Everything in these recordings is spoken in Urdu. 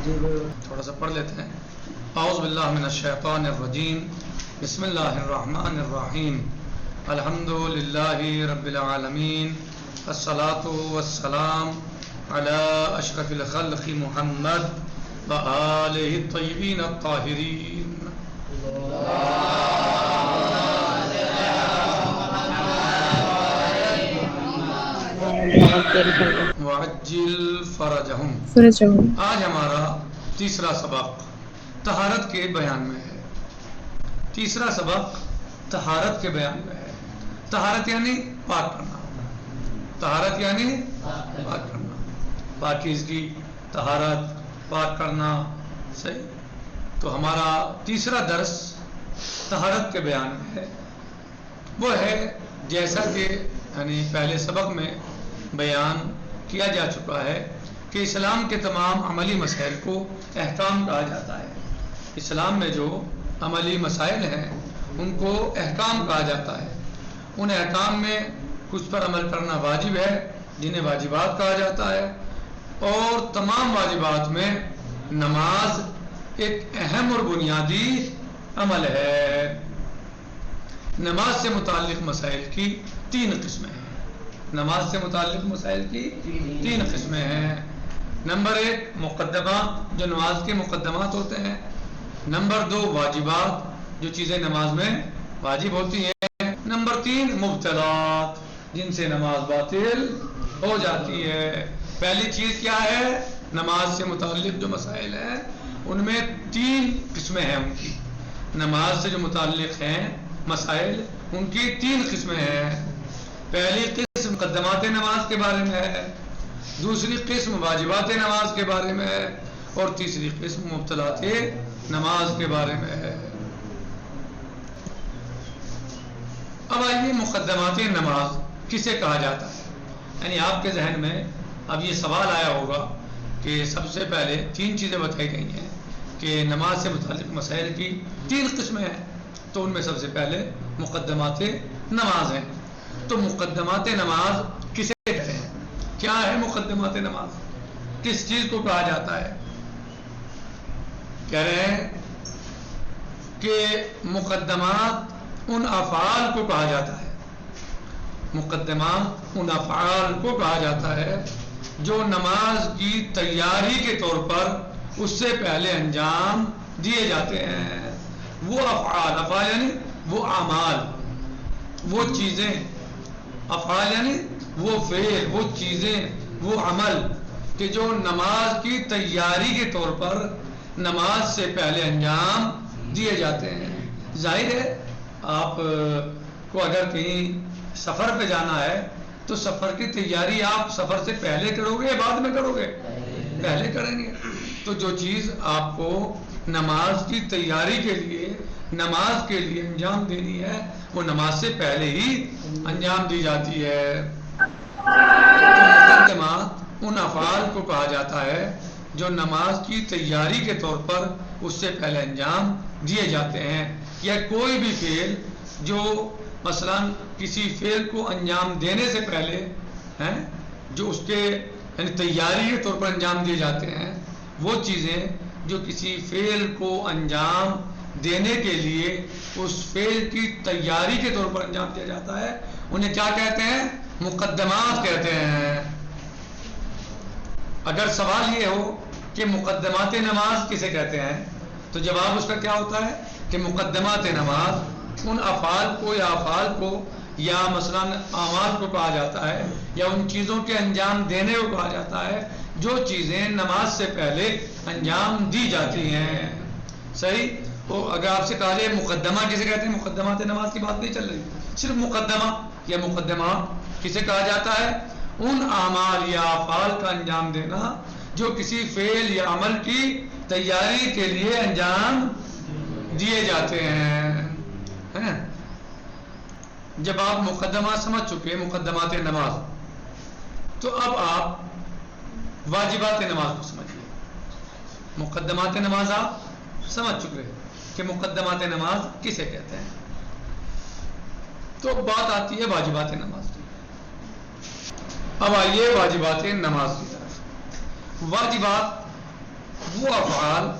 تھوڑا سا پڑھ لیتے ہیں. اعوذ باللہ من الشیطان الرجیم. بسم اللہ الرحمن الرحیم. الحمد للہ رب العالمین. الصلاۃ والسلام علی اشرف الخلق محمد وآلہ الطیبین الطاہرین. وعجل فرجہم. آج ہمارا تیسرا سبق طہارت کے بیان میں ہے. تیسرا سبق طہارت کے بیان میں ہے. طہارت یعنی پاک کرنا. طہارت یعنی پاک کرنا. پاکیزگی، طہارت، پاک کرنا. صحیح. تو ہمارا تیسرا درس طہارت کے بیان میں ہے. وہ ہے جیسا کہ یعنی پہلے سبق میں بیان کیا جا چکا ہے کہ اسلام کے تمام عملی مسائل کو احکام کہا جاتا ہے. اسلام میں جو عملی مسائل ہیں ان کو احکام کہا جاتا ہے. ان احکام میں کچھ پر عمل کرنا واجب ہے جنہیں واجبات کہا جاتا ہے، اور تمام واجبات میں نماز ایک اہم اور بنیادی عمل ہے. نماز سے متعلق مسائل کی 3 قسمیں ہیں. نماز سے متعلق مسائل کی 3 قسمیں ہیں. نمبر 1 مقدمات، جو نماز کے مقدمات ہوتے ہیں. نمبر 2 واجبات، جو چیزیں نماز میں واجب ہوتی ہیں. نمبر 3 مبطلات، جن سے نماز باطل ہو جاتی ہے. پہلی چیز کیا ہے؟ نماز سے متعلق جو مسائل ہیں ان میں 3 قسمیں ہیں. ان کی نماز سے جو متعلق ہیں مسائل ان کی 3 قسمیں ہیں. پہلی قسم مقدمات نماز کے بارے میں ہے، دوسری قسم واجبات نماز کے بارے میں ہے، اور تیسری قسم مبطلات نماز کے بارے میں ہے. اب آئیے مقدمات نماز کسے کہا جاتا ہے. یعنی آپ کے ذہن میں اب یہ سوال آیا ہوگا کہ سب سے پہلے 3 چیزیں بتائی گئی ہیں کہ نماز سے متعلق مسائل کی 3 قسمیں ہیں، تو ان میں سب سے پہلے مقدمات نماز ہیں. تو مقدمات نماز کسے کہتے ہیں؟ کیا ہے مقدمات نماز؟ کس چیز کو کہا جاتا ہے؟ کہہ رہے ہیں کہ مقدمات ان افعال کو کہا جاتا ہے. مقدمات ان افعال کو کہا جاتا ہے جو نماز کی تیاری کے طور پر اس سے پہلے انجام دیے جاتے ہیں. وہ افعال یعنی وہ اعمال، وہ چیزیں. افعال یعنی وہ فعل، وہ چیزیں، وہ عمل کہ جو نماز کی تیاری کے طور پر نماز سے پہلے انجام دیے جاتے ہیں. ظاہر ہے آپ کو اگر کہیں سفر پہ جانا ہے تو سفر کی تیاری آپ سفر سے پہلے کرو گے یا بعد میں کرو گے؟ پہلے کریں گے. تو جو چیز آپ کو نماز کی تیاری کے لیے، نماز کے لیے انجام دینی ہے وہ نماز سے پہلے ہی انجام دی جاتی ہے. تو مقدمات ان افعال کو کہا جاتا ہے جو نماز کی تیاری کے طور پر اس سے پہلے انجام دیے جاتے ہیں. یا کوئی بھی فعل جو مثلا کسی فعل کو انجام دینے سے پہلے جو اس کے یعنی تیاری کے طور پر انجام دیے جاتے ہیں، وہ چیزیں جو کسی فعل کو انجام دینے کے لیے اس فعل کی تیاری کے طور پر انجام دیا جاتا ہے، انہیں کیا کہتے ہیں؟ مقدمات کہتے ہیں. اگر سوال یہ ہو کہ مقدمات نماز کسے کہتے ہیں تو جواب اس کا کیا ہوتا ہے کہ مقدمات نماز ان افعال کو یا افعال کو یا مثلا اعمال کو کہا جاتا ہے یا ان چیزوں کے انجام دینے کو کہا جاتا ہے جو چیزیں نماز سے پہلے انجام دی جاتی ہیں. صحیح. تو اگر آپ سے کہا جائے مقدمہ کسے کہتے ہیں، مقدمات نماز کی بات نہیں چل رہی، صرف مقدمہ یا مقدمات کسے کہا جاتا ہے؟ ان اعمال یا افعال کا انجام دینا جو کسی فعل یا عمل کی تیاری کے لیے انجام دیے جاتے ہیں. جب آپ مقدمات سمجھ چکے مقدمات نماز، تو اب آپ واجبات نماز کو سمجھیے. مقدمات نماز آپ سمجھ چکے کہ مقدمات نماز کسے کہتے ہیں. تو بات آتی ہے واجبات نماز کی. اب آئیے واجبات نماز کی طرف. واجبات وہ افعال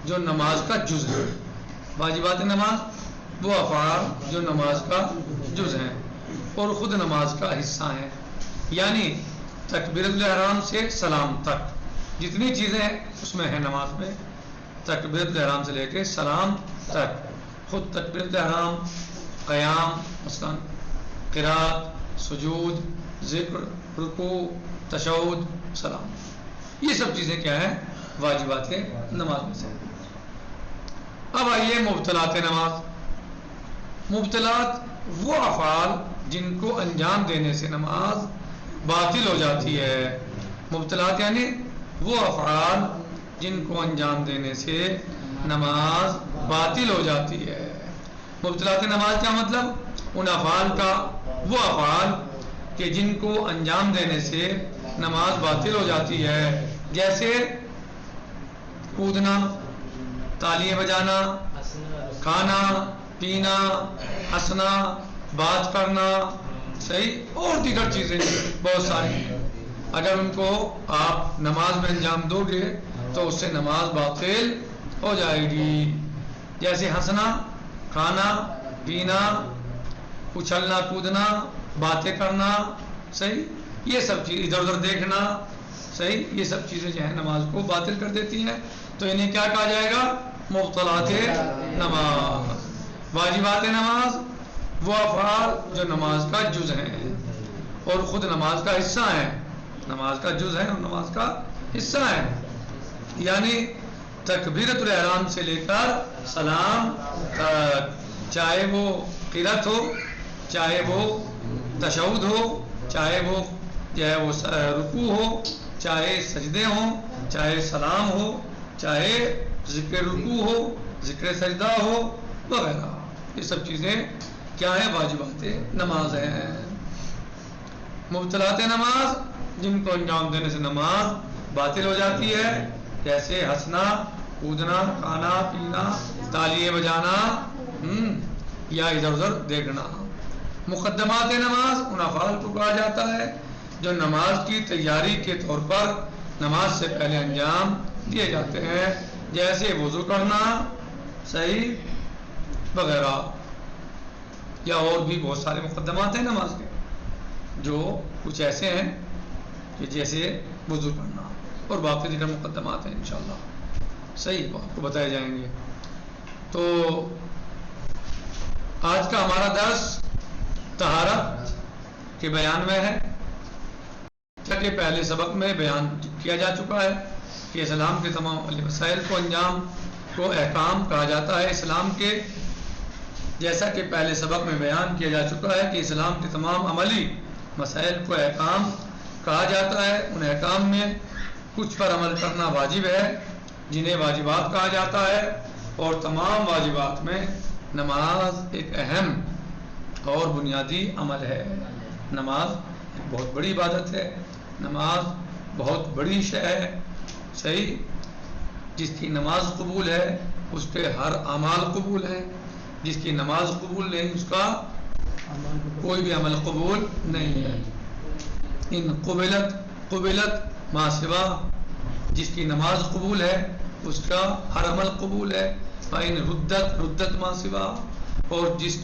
جو نماز کا جز ہے. واجبات نماز وہ افعال جو نماز کا جز ہیں اور خود نماز کا حصہ ہیں. یعنی تکبیرۃ الاحرام سے سلام تک جتنی چیزیں اس میں ہیں نماز میں، تکبیرۃ الاحرام سے لے کے سلام تک، خود تکبیرۃ الاحرام، قیام مثلا، قرات، سجود، ذکر، رکوع، تشہد، سلام، یہ سب چیزیں کیا ہیں؟ واجبات نماز میں سے. اب آئیے مبطلات نماز. مبطلات وہ افعال جن کو انجام دینے سے نماز باطل ہو جاتی ہے. مبطلات یعنی وہ افعال جن کو انجام دینے سے نماز باطل ہو جاتی ہے. مبطلات نماز کیا مطلب؟ ان افعال کا وہ افعال کہ جن کو انجام دینے سے نماز باطل ہو جاتی ہے. جیسے کودنا، تالیاں بجانا، کھانا پینا، ہنسنا، بات کرنا، صحیح، اور دیگر چیزیں بہت ساری. اگر ان کو آپ نماز میں انجام دو گے تو اس سے نماز باطل ہو جائے گی. جیسے ہنسنا، کھانا پینا، اچھلنا کودنا، باتیں کرنا، صحیح، یہ سب چیز، ادھر ادھر دیکھنا، صحیح، یہ سب چیزیں جو ہیں نماز کو باطل کر دیتی ہیں. تو انہیں کیا کہا جائے گا؟ مبطلات نماز. واجبات نماز وہ افعال جو نماز کا جز ہیں اور خود نماز کا حصہ ہیں. نماز کا جز ہے اور نماز کا حصہ ہے. یعنی تکبیرۃ الاحرام سے لے کر سلام تک، چاہے وہ قرات ہو، چاہے وہ تشہد ہو، چاہے وہ رکوع ہو، چاہے سجدے ہوں، چاہے سلام ہو، چاہے ذکر رکوع ہو، ذکر سجدہ ہو وغیرہ، یہ سب چیزیں کیا ہیں؟ واجبات نماز ہیں. مبطلات نماز جن کو انجام دینے سے نماز باطل ہو جاتی ہے، جیسے ہنسنا، کودنا، کھانا پینا، تالیاں بجانا یا ادھر ادھر دیکھنا. مقدمات نماز ان افعال کو کہا جاتا ہے جو نماز کی تیاری کے طور پر نماز سے پہلے انجام دیے جاتے ہیں. جیسے وضو کرنا، صحیح، وغیرہ، یا اور بھی بہت سارے مقدمات ہیں نماز کے جو کچھ ایسے ہیں کہ جیسے وضو کرنا، اور باقی دیگر مقدمات ہیں انشاءاللہ، صحیح، وہ آپ کو بتائے جائیں گے. تو آج کا ہمارا درس طہارت کے بیان میں ہے. کہ پہلے سبق میں بیان کیا جا چکا ہے کہ اسلام کے تمام مسائل کو انجام کو احکام کہا جاتا ہے. اسلام کے، جیسا کہ پہلے سبق میں بیان کیا جا چکا ہے کہ اسلام کے تمام عملی مسائل کو احکام کہا جاتا ہے. ان احکام میں کچھ پر عمل کرنا واجب ہے جنہیں واجبات کہا جاتا ہے، اور تمام واجبات میں نماز ایک اہم اور بنیادی عمل ہے. نماز ایک بہت بڑی عبادت ہے، نماز بہت بڑی شے ہے، صحیح. جس کی نماز قبول ہے اس کے ہر اعمال قبول ہیں، جس کی نماز قبول نہیں اس کا کوئی بھی عمل قبول نہیں ہے. ان قبلت ما سوا، جس کی نماز قبول ہے اس کا ہر عمل قبول ہے. فإن ردت ما سوا، اور جس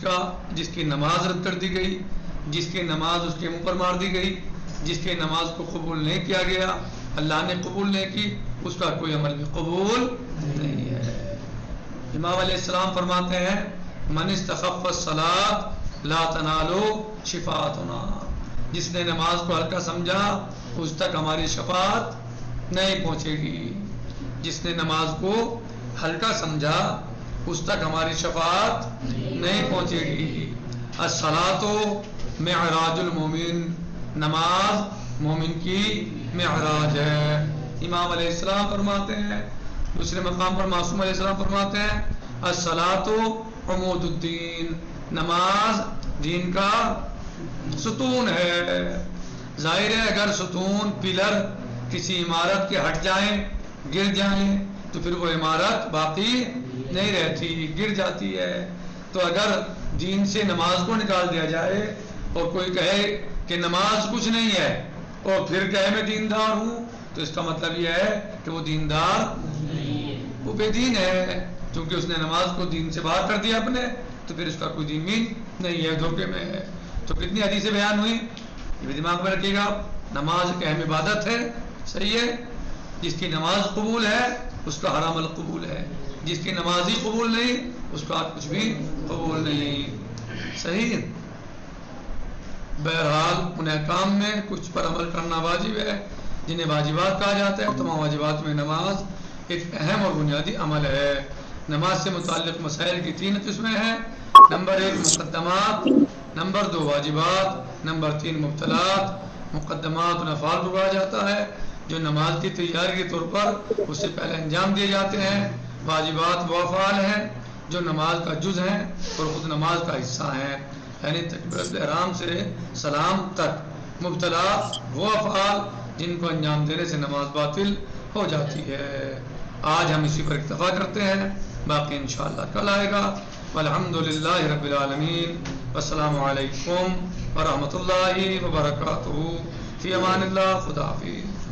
کی نماز رد کر دی گئی، جس کی نماز اس کے منہ پر مار دی گئی، جس کی نماز کو قبول نہیں کیا گیا، اللہ نے قبول نہیں کی، اس کا کوئی عمل بھی قبول نہیں ہے. امام علیہ السلام فرماتے ہیں من استخف الصلاۃ لا تنال شفاعتنا، جس نے نماز کو ہلکا سمجھا اس تک ہماری شفاعت نہیں پہنچے گی. جس نے نماز کو ہلکا سمجھا اس تک ہماری شفاعت نہیں پہنچے گی. الصلاۃ معراج المومن، نماز مومن کی معراج ہے. امام علیہ السلام فرماتے ہیں، دوسرے مقام پر معصوم علیہ السلام فرماتے ہیں الصلاۃ عمود الدین، نماز دین کا ستون ہے. ظاہر ہے اگر ستون پلر کسی عمارت کے ہٹ جائیں، گر جائیں، تو پھر وہ عمارت باقی نہیں رہتی، گر جاتی ہے. تو اگر دین سے نماز کو نکال دیا جائے اور کوئی کہے کہ نماز کچھ نہیں ہے اور پھر کہے میں دیندار ہوں، تو اس کا مطلب یہ ہے کہ وہ دیندار بے دین ہے، چونکہ اس نے نماز کو دین سے باہر کر دیا اپنے، تو پھر اس کا کوئی دین مین نہیں ہے، دھوکے میں ہے۔ تو کتنی حدیثیں بیان ہوئی، یہ بھی دماغ میں رکھیے گا۔ نماز ایک اہم عبادت ہے، صحیح ہے، جس کی نماز قبول ہے اس کا ہر عمل قبول ہے، جس کی نماز ہی قبول نہیں اس کا کچھ بھی قبول نہیں، صحیح ہے۔ بہرحال ان احکام میں کچھ پر عمل کرنا واجب ہے جنہیں واجبات کہا جاتا ہے۔ تمام واجبات میں نماز ایک اہم اور بنیادی عمل ہے۔ نماز سے متعلق مسائل کی 3 قسمیں ہیں، نمبر 1 مقدمات، نمبر 2 واجبات، نمبر 3 مبطلات۔ مقدمات ان افعال کو کہا جاتا ہے جو نماز کی تیاری کے طور پر اس سے پہلے انجام دیے جاتے ہیں۔ واجبات وہ افعال ہیں جو نماز کا جز ہیں اور خود نماز کا حصہ ہیں، یعنی تکبیرۃ الاحرام سے سلام تک۔ مبطلات وہ افعال جن کو انجام دینے سے نماز باطل ہو جاتی ہے۔ آج ہم اسی پر اکتفا کرتے ہیں، باقی انشاءاللہ کل آئے گا۔ والحمدللہ رب العالمین، والسلام علیکم ورحمۃ اللہ وبرکاتہ، فی امان اللہ، خدا حافظ۔